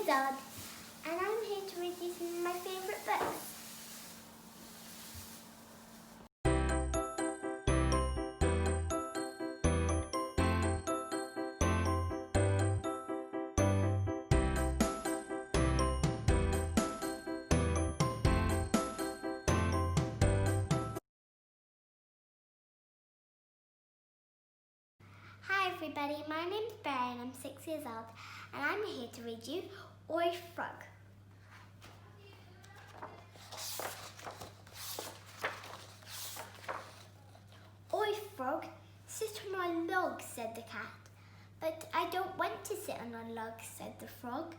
Aloud, and I'm here to read you some of my favourite books. Hi everybody, my name's Barry and I'm 6 years old, and I'm here to read you Oi Frog. Oi Frog, sit on a log, said the cat. But I don't want to sit on a log, said the frog.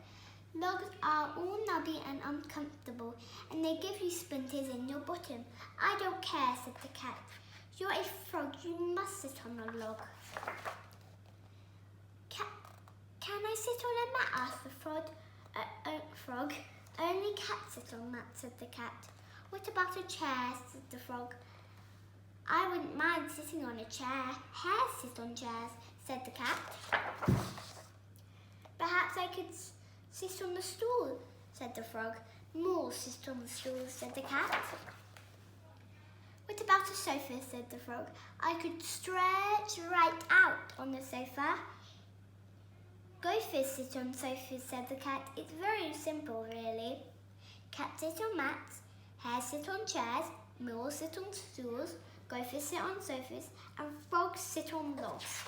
Logs are all knobby and uncomfortable, and they give you splinters in your bottom. I don't care, said the cat. You're a frog, you must sit on a log. Can I sit on a mat, asked the frog. Only cats sit on mats, said the cat. What about a chair, said the frog. I wouldn't mind sitting on a chair. Hares sit on chairs, said the cat. Perhaps I could sit on the stool, said the frog. Mules sit on the stool, said the cat. What about a sofa, said the frog. I could stretch right out on the sofa. Gofers sit on sofas, said the cat. It's very simple, really. Cats sit on mats, hares sit on chairs, mules sit on stools, gofers sit on sofas, and frogs sit on logs.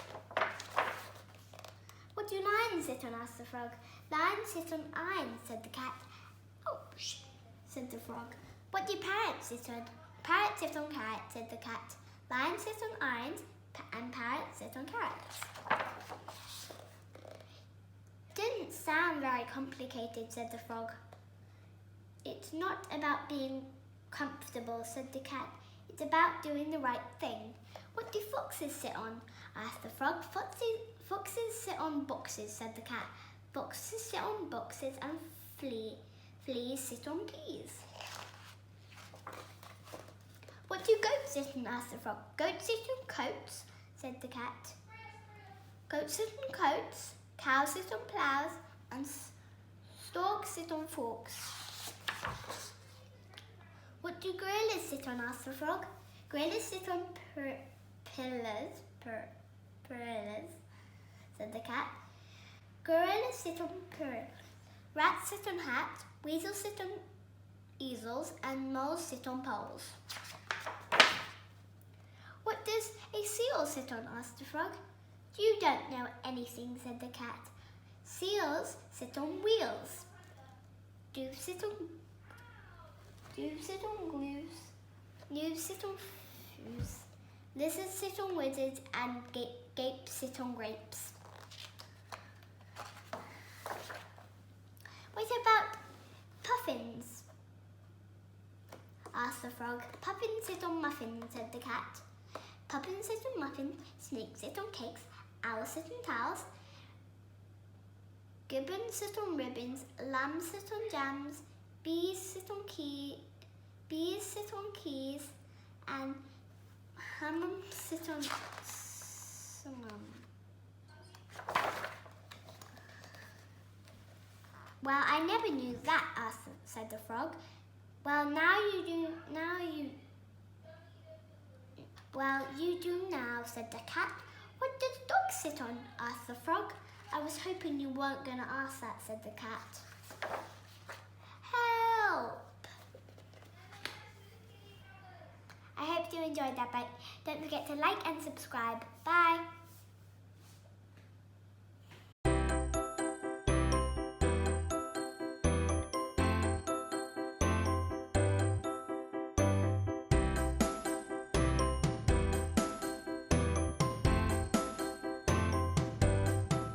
What do lions sit on, asked the frog. Lions sit on irons, said the cat. Ouch, said the frog. What do parrots sit on? Parrots sit on carrots, said the cat. Lions sit on irons, and parrots sit on carrots. Didn't sound very complicated, said the frog. It's not about being comfortable, said the cat. It's about doing the right thing. What do foxes sit on? Asked the frog. Foxes sit on boxes, said the cat. Foxes sit on boxes, and fleas sit on peas. What do goats sit on? Asked the frog. Goats sit on coats, said the cat. Goats sit on coats, cows sit on ploughs, and storks sit on forks. What do gorillas sit on? Asked the frog. Gorillas sit on pillars, said the cat. Gorillas sit on pillars. Rats sit on hats, weasels sit on easels, and moles sit on poles. What does a seal sit on? Asked the frog. You don't know anything, said the cat. Seals sit on wheels. Doves sit on glues. Gnues sit on shoes. Lizards sit on wizards, and gapes sit on grapes. What about puffins? Asked the frog. Puffins sit on muffins, said the cat. Puffins sit on muffins, snakes sit on cakes, owls sit on towels, gibbons sit on ribbons, lambs sit on jams, bees sit on keys, and hummus sit on summum. Well, I never knew that, said the frog. Well, you do now, said the cat. What does dog sit on? Asked the frog. I was hoping you weren't going to ask that, said the cat. Help! I hope you enjoyed that bite. Don't forget to like and subscribe. Bye!